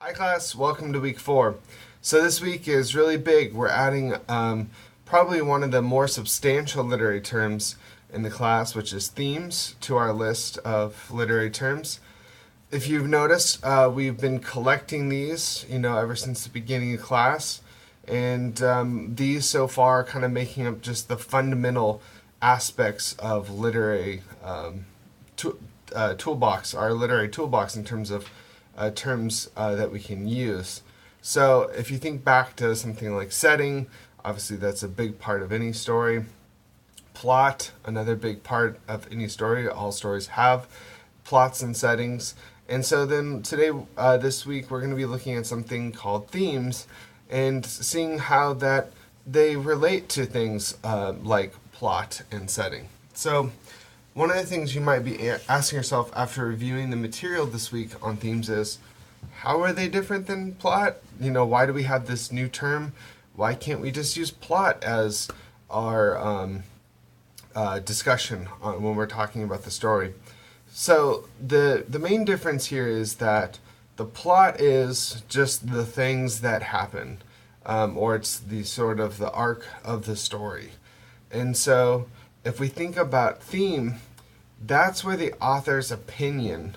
Hi class, welcome to week 4. So this week is really big. We're adding probably one of the more substantial literary terms in the class, which is themes, to our list of literary terms. If you've noticed, we've been collecting these, ever since the beginning of class, and these so far are kind of making up just the fundamental aspects of literary toolbox, our literary toolbox in terms of terms that we can use. So if you think back to something like setting, obviously that's a big part of any story. Plot, another big part of any story. All stories have plots and settings. And so then today, this week, we're going to be looking at something called themes and seeing how that they relate to things like plot and setting. So one of the things you might be asking yourself after reviewing the material this week on themes is, how are they different than plot? Why do we have this new term? Why can't we just use plot as our discussion when we're talking about the story? So the main difference here is that the plot is just the things that happen, or it's the sort of the arc of the story. And so if we think about theme, that's where the author's opinion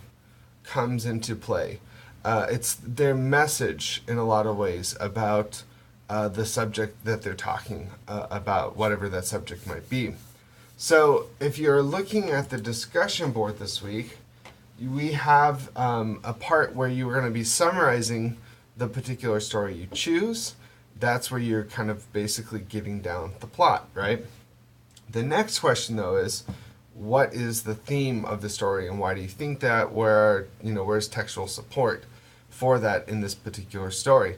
comes into play. It's their message in a lot of ways about the subject that they're talking about, whatever that subject might be. So if you're looking at the discussion board this week, we have a part where you're going to be summarizing the particular story you choose. That's where you're kind of basically getting down the plot, right? The next question, though, is what is the theme of the story and why do you think that? Where's textual support for that in this particular story?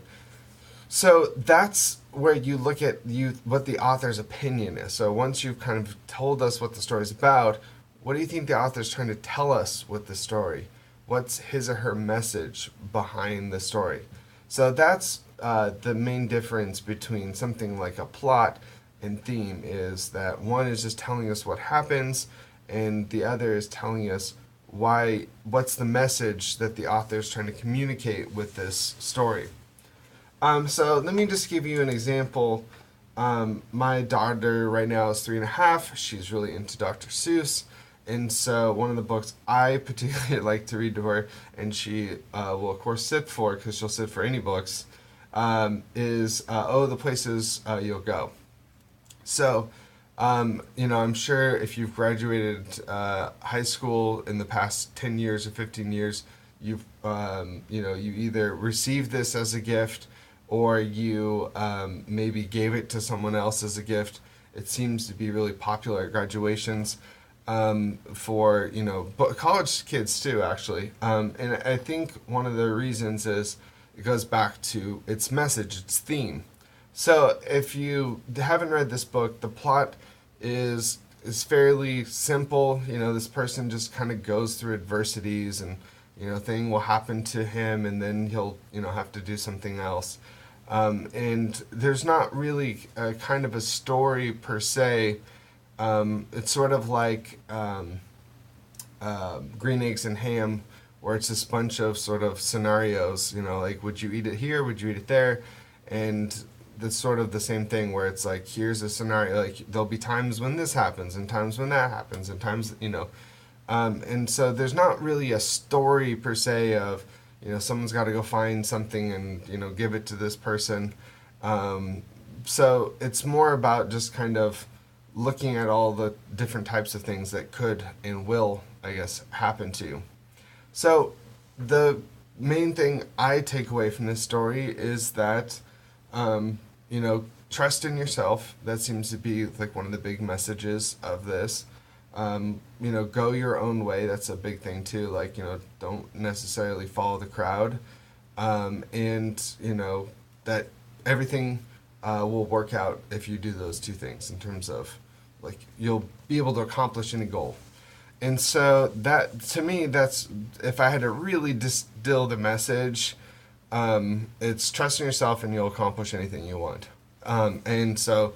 So that's where you look at what the author's opinion is. So once you've kind of told us what the story is about, what do you think the author's trying to tell us with the story? What's his or her message behind the story? So that's the main difference between something like a plot and theme, is that one is just telling us what happens and the other is telling us what's the message that the author is trying to communicate with this story. So let me just give you an example. My daughter right now is 3.5. She's really into Dr. Seuss. And so one of the books I particularly like to read to her, and she will of course sit for, because she'll sit for any books, is Oh, the Places You'll Go. So, I'm sure if you've graduated high school in the past 10 years or 15 years, you've, you either received this as a gift or you maybe gave it to someone else as a gift. It seems to be really popular at graduations for, college kids too, actually. And I think one of the reasons is it goes back to its message, its theme. So if you haven't read this book, the plot is fairly simple. This person just kind of goes through adversities, and thing will happen to him, and then he'll have to do something else. And there's not really a kind of a story per se. It's sort of like Green Eggs and Ham, where it's this bunch of sort of scenarios. Like, would you eat it here? Would you eat it there? And that's sort of the same thing, where it's like, here's a scenario, like there'll be times when this happens and times when that happens and times and so there's not really a story per se of someone's got to go find something and give it to this person. So it's more about just kind of looking at all the different types of things that could and will, I guess, happen to you. So the main thing I take away from this story is that trust in yourself. That seems to be like one of the big messages of this. Go your own way. That's a big thing too. Like, don't necessarily follow the crowd. And that everything will work out if you do those two things, in terms of like you'll be able to accomplish any goal. And so that, to me, that's, if I had to really distill the message, it's trust in yourself and you'll accomplish anything you want. And so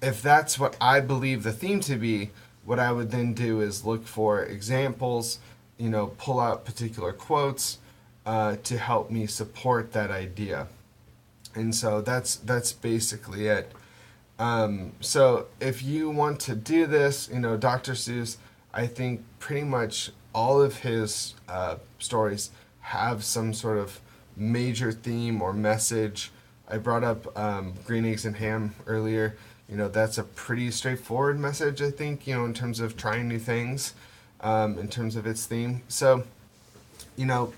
if that's what I believe the theme to be, what I would then do is look for examples, pull out particular quotes, to help me support that idea. And so that's basically it. So if you want to do this, Dr. Seuss, I think pretty much all of his stories have some sort of major theme or message. I brought up Green Eggs and Ham earlier. That's a pretty straightforward message, I think, in terms of trying new things, in terms of its theme. So,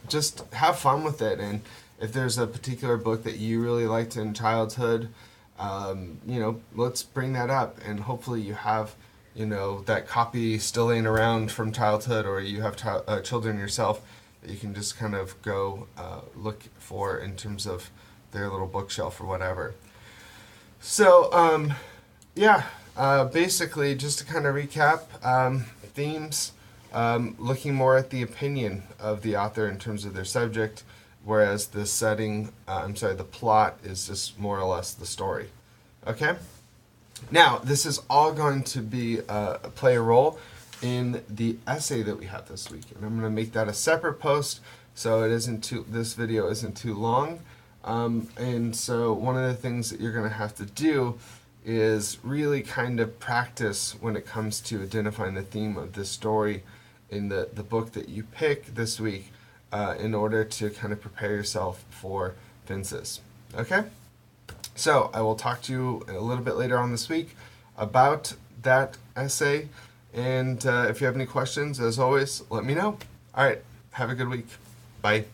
just have fun with it. And if there's a particular book that you really liked in childhood, let's bring that up. And hopefully you have, that copy still laying around from childhood, or you have children yourself that you can just kind of go look for in terms of their little bookshelf or whatever. So, basically, just to kind of recap, themes, looking more at the opinion of the author in terms of their subject, whereas the the plot is just more or less the story. Okay? Now, this is all going to be play a role in the essay that we have this week, and I'm going to make that a separate post so this video isn't too long. And so one of the things that you're going to have to do is really kind of practice when it comes to identifying the theme of this story in the book that you pick this week, in order to kind of prepare yourself for Fences. Okay? So I will talk to you a little bit later on this week about that essay. And if you have any questions, as always, let me know. All right. Have a good week. Bye.